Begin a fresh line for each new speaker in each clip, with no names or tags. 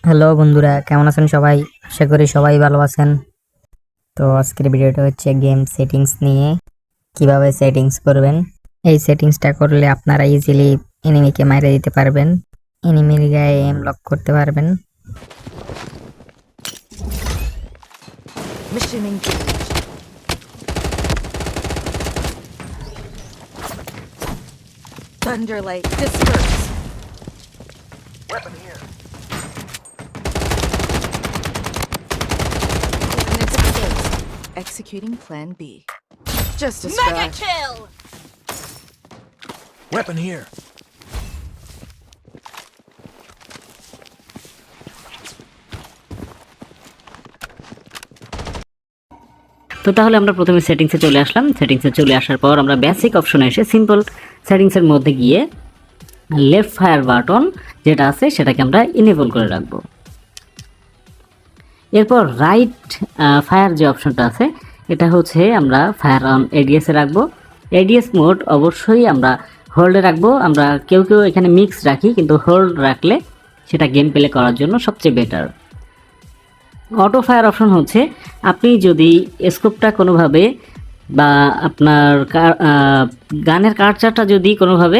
Hello বন্ধুরা, কেমন আছেন সবাই? আশা করি সবাই ভালো আছেন। তো আজকের ভিডিওটা হচ্ছে গেম সেটিংস নিয়ে, কিভাবে সেটিংস করবেন। এই সেটিংসটা করলে আপনারা ইজিলি এনিমিকে মাইরে দিতে পারবেন, এনিমির গায়ে এম লক করতে পারবেন।
Mission engaged. Thunderlight disperse.
Weapon here.
Coordinates placed. Executing Plan B. Just a scratch.
kill!
Weapon here.
তো তাহলে আমরা প্রথমে সেটিংসে চলে আসলাম। সেটিংসে চলে আসার পর আমরা বেসিক অপশনে এসে সিম্পল সেটিংসের মধ্যে গিয়ে লেফট ফায়ার বাটন যেটা আছে সেটাকে আমরা ইনেবল করে রাখবো। এরপর রাইট ফায়ার যে অপশনটা আছে এটা হচ্ছে আমরা ফায়ার অন এডিএসে রাখবো। এডিএস মোড অবশ্যই আমরা হোল্ডে রাখবো। আমরা কেউ এখানে মিক্স রাখি, কিন্তু হোল্ড রাখলে সেটা গেম প্লে করার জন্য সবচেয়ে বেটার। অটো ফায়ার অপশন হচ্ছে আপনি যদি স্কোপটা কোনোভাবে বা আপনার গানের কার্সারটা যদি কোনোভাবে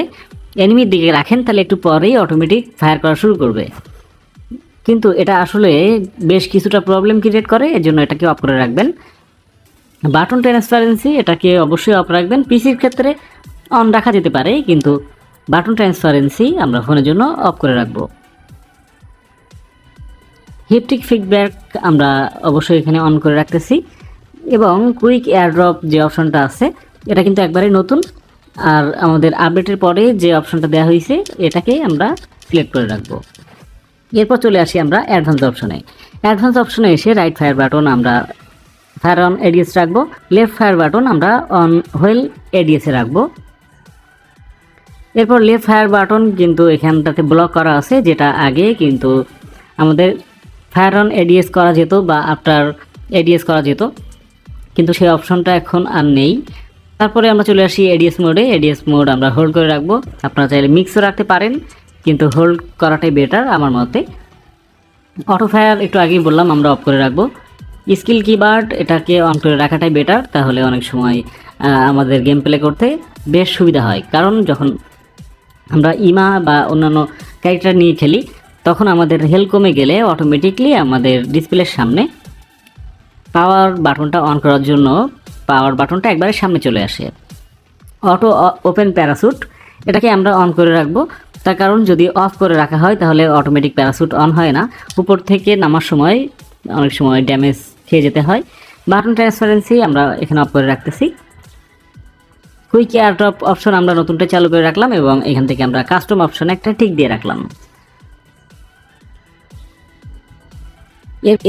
এনিমির দিকে রাখেন তাহলে একটু পরেই অটোমেটিক ফায়ার করা শুরু করবে, কিন্তু এটা আসলে বেশ কিছুটা প্রবলেম ক্রিয়েট করে, এর জন্য এটাকে অফ করে রাখবেন। বাটন ট্রান্সপারেন্সি এটাকে অবশ্যই অফ রাখবেন। পিসির ক্ষেত্রে অন রাখা যেতে পারে, কিন্তু বাটন ট্রান্সপারেন্সি আমরা ফোনের জন্য অফ করে রাখবো। হিপটিক ফিডব্যাক আমরা অবশ্যই এখানে অন করে রাখতেছি, এবং কুইক এয়ারড্রপ যে অপশনটা আছে এটা কিন্তু একবারে নতুন, আর আমাদের আপডেটের পরে যে অপশনটা দেওয়া হয়েছে এটাকে আমরা সিলেক্ট করে রাখবো। এরপর চলে আসি আমরা অ্যাডভান্স অপশনে। অ্যাডভান্স অপশনে এসে রাইট ফায়ার বাটন আমরা ফায়ার অন এডিএস রাখবো, লেফট ফায়ার বাটন আমরা অন হুইল এডিএসে রাখবো। এরপর লেফট ফায়ার বাটন কিন্তু এখানটাতে ব্লক করা আছে, যেটা আগে কিন্তু আমাদের ফায়ার অন এডিএস করা যেত বা আফটার এডিএস করা যেত, কিন্তু সেই অপশনটা এখন আর নেই। তারপরে আমরা চলে আসি এডিএস মোডে। এডিএস মোড আমরা হোল্ড করে রাখবো। আপনারা চাইলে মিক্সও রাখতে পারেন, কিন্তু হোল্ড করাটাই বেটার আমার মতে। অটো ফায়ার একটু আগেই বললাম আমরা অফ করে রাখবো। স্কিল কিবার্ড এটাকে অন করে রাখাটাই বেটার, তাহলে অনেক সময় আমাদের গেম প্লে করতে বেশ সুবিধা হয়। কারণ যখন আমরা ইমা বা অন্যান্য ক্যারেক্টার নিয়ে খেলি তখন আমাদের হেলথ কমে গেলে অটোমেটিকলি আমাদের ডিসপ্লের সামনে পাওয়ার বাটনটা অন করার জন্য পাওয়ার বাটনটা একবারে সামনে চলে আসে। অটো ওপেন প্যারাসুট এটাকে আমরা অন করে রাখবো, তার কারণ যদি অফ করে রাখা হয় তাহলে অটোমেটিক প্যারাসুট অন হয় না, উপর থেকে নামার সময় অনেক সময় ড্যামেজ খেয়ে যেতে হয়। বাটন ট্রান্সপারেন্সি আমরা এখানে অফ করে রাখতেছি। কুইক এয়ারড্রপ অপশন আমরা নতুনটা চালু করে রাখলাম, এবং এখান থেকে আমরা কাস্টম অপশনে একটা টিক দিয়ে রাখলাম।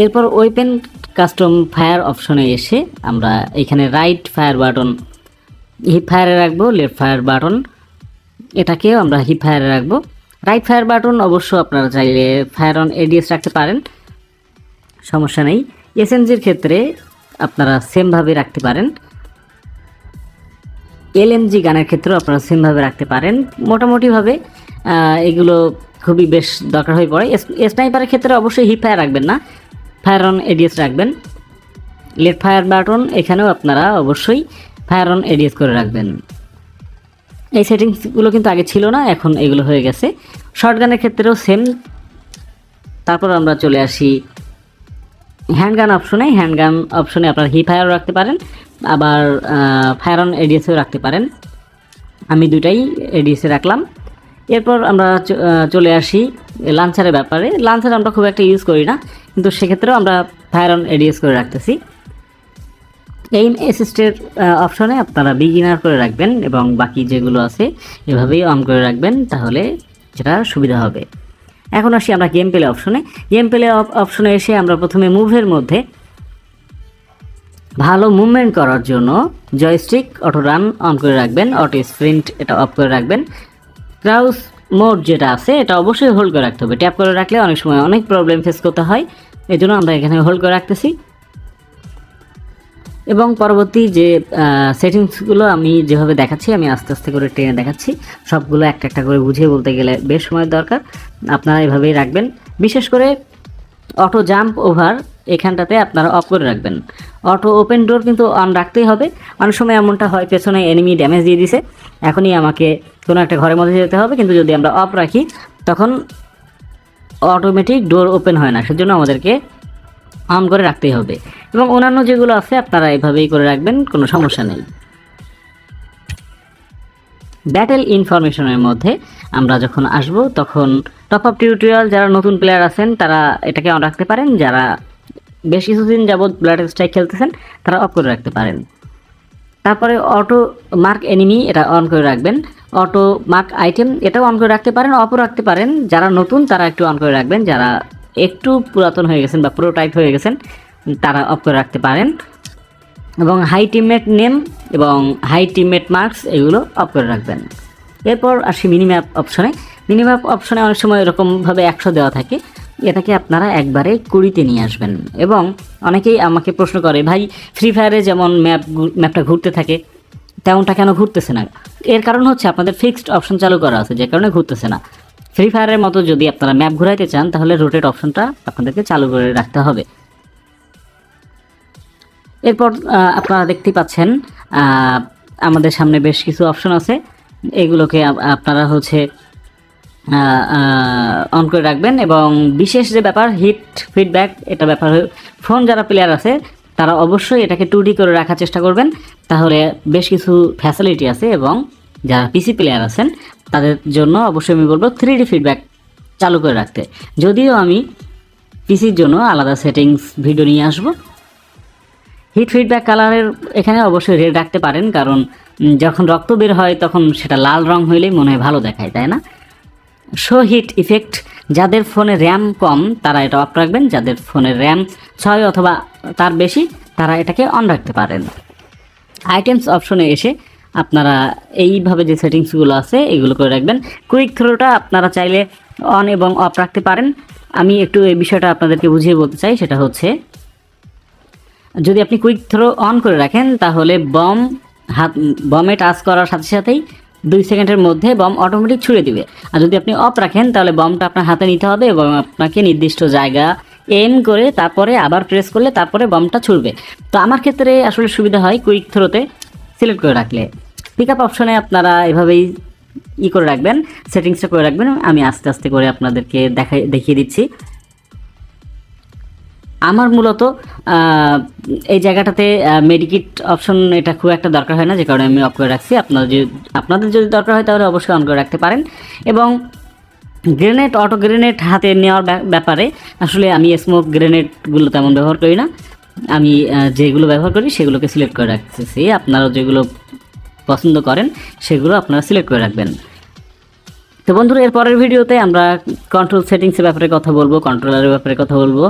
এরপর ওয়েপেন কাস্টম ফায়ার অপশনে এসে আমরা এখানে রাইট ফায়ার বাটন হিপ ফায়ারে রাখবো, লেফট ফায়ার বাটন এটাকেও আমরা হিপ ফায়ারে রাখবো। রাইট ফায়ার বাটন অবশ্য আপনারা চাইলে ফায়ার অন এডিএস রাখতে পারেন, সমস্যা নেই। এসএমজির ক্ষেত্রে আপনারা সেমভাবে রাখতে পারেন। এলএমজি গানের ক্ষেত্রেও আপনারা সেমভাবে রাখতে পারেন। মোটামুটিভাবে এগুলো খুবই বেশ দরকার হয়ে পড়ে। স্নাইপারের ক্ষেত্রে অবশ্যই হিপ ফায়ার রাখবেন না, ফায়ার অন এডিএস রাখবেন। লেফট ফায়ার বাটন এখানেও আপনারা অবশ্যই ফায়ার অন এডিএস করে রাখবেন। এই সেটিংসগুলো কিন্তু আগে ছিল না, এখন এগুলো হয়ে গেছে। শর্টগানের ক্ষেত্রেও সেম। তারপর আমরা চলে আসি হ্যান্ডগান অপশনে। হ্যান্ডগান অপশনে আপনারা হিপ ফায়ারও রাখতে পারেন, আবার ফায়ার অন এডিএসও রাখতে পারেন। আমি দুটাই এডিএসে রাখলাম। এরপর আমরা চলে আসি লাঞ্চারের ব্যাপারে। লাঞ্চার আমরা খুব একটা ইউজ করি না, কিন্তু সেক্ষেত্রেও আমরা ফায়ার অন এডিএস করে রাখতেছি। এইম অ্যাসিস্টের অপশনে আপনারা বিগিনার করে রাখবেন, এবং বাকি যেগুলো আছে এভাবেই অন করে রাখবেন, তাহলে যেটা সুবিধা হবে। এখন আসি আমরা গেম প্লে অপশনে। গেম প্লে অপশনে এসে আমরা প্রথমে মুভের মধ্যে ভালো মুভমেন্ট করার জন্য জয়স্টিক অটো রান অন করে রাখবেন, অটো স্প্রিন্ট এটা অফ করে রাখবেন। ক্রাউস মোড যেটা আছে এটা অবশ্যই হোল্ড করে রাখতে হবে। ট্যাপ করে রাখলে অনেক সময় অনেক প্রবলেম ফেস করতে হয়, এই জন্য আমরা এখানে হোল্ড করে রাখতেছি। এবং পরবর্তী যে সেটিংসগুলো আমি যেভাবে দেখাচ্ছি আমি আস্তে আস্তে করে টেনে দেখাচ্ছি, সবগুলো একটা একটা করে বুঝিয়ে বলতে গেলে বেশ সময় দরকার। আপনারা এভাবেই রাখবেন। বিশেষ করে অটো জাম্প ওভার এখানটাতে আপনারা অফ করে রাখবেন। অটো ওপেন ডোর কিন্তু অন রাখতেই হবে। অনেক সময় এমনটা হয় পেছনে এনিমি ড্যামেজ দিয়ে দিছে, এখনই আমাকে কোনো একটা ঘরের মধ্যে যেতে হবে, কিন্তু যদি আমরা অফ রাখি তখন অটোমেটিক ডোর ওপেন হয় না, সেজন্য আমাদেরকে অন করে রাখতেই হবে। এবং অন্যান্য যেগুলো আছে আপনারা এভাবেই করে রাখবেন, কোনো সমস্যা নেই। ব্যাটেল ইনফরমেশনের মধ্যে আমরা যখন আসব তখন টপ আপ টিউটোরিয়াল যারা নতুন প্লেয়ার আছেন তারা এটাকে অন রাখতে পারেন, যারা বেশ কিছুদিন যাবৎ ব্লাড স্ট্রাইক খেলতেছেন তারা অফ করে রাখতে পারেন। তারপরে অটো মার্ক এনিমি এটা অন করে রাখবেন। অটো মার্ক আইটেম এটাও অন করে রাখতে পারেন, অফও রাখতে পারেন। যারা নতুন তারা একটু অন করে রাখবেন, যারা একটু পুরাতন হয়ে গেছেন বা প্রোটাইপ হয়ে গেছেন তারা অফ করে রাখতে পারেন। এবং হাই টিমমেট নেম এবং হাই টিমমেট মার্কস এগুলো অফ করে রাখবেন। এরপর আসি মিনিম্যাপ অপশনে। মিনিম্যাপ অপশনে অনেক সময় এরকমভাবে 100 দেওয়া থাকে, এটাকে আপনারা একবারে 20-তে নিয়ে আসবেন। এবং অনেকেই আমাকে প্রশ্ন করে, ভাই ফ্রি ফায়ারে যেমন ম্যাপটা ঘুরতে থাকে তেমনটা কেন ঘুরতেছে না? এর কারণ হচ্ছে আপনাদের ফিক্সড অপশন চালু করা আছে, যে কারণে ঘুরতেছে না। ফ্রি ফায়ারের মতো যদি আপনারা ম্যাপ ঘুরাইতে চান তাহলে রোটেট অপশনটা আপনাদেরকে চালু করে রাখতে হবে। এরপর আপনারা দেখতেই পাচ্ছেন আমাদের সামনে বেশ কিছু অপশন আছে, এগুলোকে আপনারা হচ্ছে অন করে রাখবেন। এবং বিশেষ যে ব্যাপার হিট ফিডব্যাক, এটা ব্যাপার ফোন যারা প্লেয়ার আছে তারা অবশ্যই এটাকে 2D করে রাখার চেষ্টা করবেন, তাহলে বেশ কিছু ফ্যাসিলিটি আছে। এবং যারা পিসি প্লেয়ার আছেন তাদের জন্য অবশ্যই আমি বলবো 3D ফিডব্যাক চালু করে রাখতে। যদিও আমি পিসির জন্য আলাদা সেটিংস ভিডিও নিয়ে আসবো। হিট ফিডব্যাক কালারের এখানে অবশ্যই রেড রাখতে পারেন, কারণ যখন রক্ত বের হয় তখন সেটা লাল রং হইলেই মনে হয় ভালো দেখায়, তাই না? শো হিট ইফেক্ট, যাদের ফোনে র্যাম কম তারা এটা অফ রাখবেন, যাদের ফোনে র্যাম 6 অথবা তার বেশি তারা এটাকে অন রাখতে পারেন। আইটেমস অপশনে এসে আপনারা এইভাবে যে সেটিংসগুলো আছে এগুলো করে রাখবেন। কুইক থ্রোটা আপনারা চাইলে অন এবং অফ রাখতে পারেন। আমি একটু এই বিষয়টা আপনাদেরকে বুঝিয়ে বলতে চাই, সেটা হচ্ছে যদি আপনি কুইক থ্রো অন করে রাখেন তাহলে বমে টাচ করার সাথে সাথেই 2 সেকেন্ডের মধ্যে বম অটোমেটিক ছুড়ে দিবে। আর যদি আপনি অফ রাখেন তাহলে বমটা আপনার হাতে নিতে হবে এবং আপনাকে নির্দিষ্ট জায়গা এম করে তারপরে আবার প্রেস করলে তারপরে বমটা ছুড়বে। তো আমার ক্ষেত্রে আসলে সুবিধা হয় কুইক থ্রোতে সিলেক্ট করে রাখলে। পিক আপ অপশনে আপনারা এভাবেই করে রাখবেন, সেটিংসটা করে রাখবেন। আমি আস্তে আস্তে করে আপনাদেরকে দেখিয়ে দিচ্ছি। আমার মূলত এই জায়গাটাতে মেডিকিট অপশন এটা খুব একটা দরকার হয় না, যে কারণে আমি অফ করে রাখছি। আপনাদের যদি দরকার হয় তাহলে অবশ্যই অন করে রাখতে পারেন। এবং গ্রেনেড, অটো গ্রেনেড হাতে নেওয়ার ব্যাপারে আসলে আমি স্মোক গ্রেনেডগুলো তেমন ব্যবহার করি না, আমি যেগুলো ব্যবহার করি সেগুলোকে সিলেক্ট করে রাখতেছি। আপনারা যেগুলো পছন্দ করেন সেগুলো আপনারা সিলেক্ট করে রাখবেন। তো বন্ধুরা, এর পরের ভিডিওতে আমরা কন্ট্রোল সেটিংসের ব্যাপারে কথা বলবো, কন্ট্রোলারের ব্যাপারে কথা বলবো।